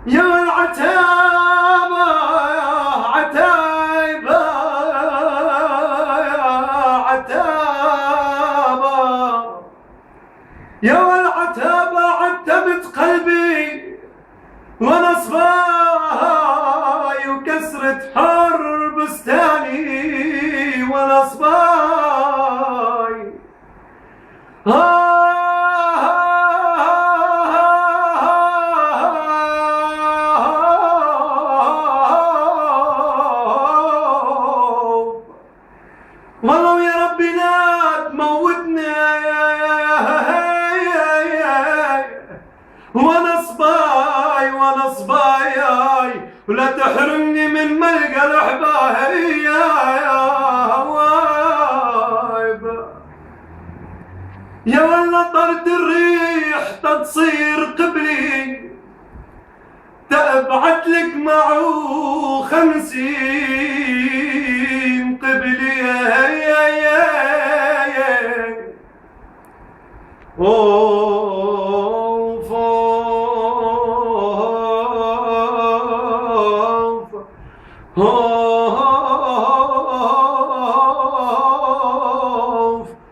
يا العتابة عتابة عتابة يا العتابة عتبت قلبي وانا صباي وكسرة حر بستاني وانا صباي والله يا ربي لا تموتني وانا صباي وانا صباي ولا تحرمني من ملقى الحبايب يا ولا طرد الريح تصير قبلي تبعت لك معه 50 قبلي اوف اوف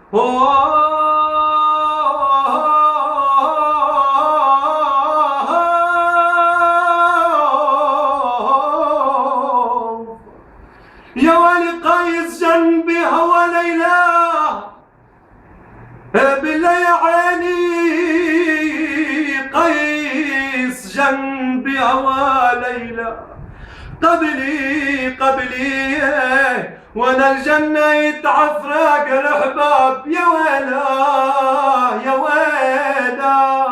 اوف يا ولي قايس جنبي هوى ليلى بالله يا عيني قيس جنبي هوى ليلى قبلي وانا الجنة يتعفرق الأحباب يا ويلا يا ويلا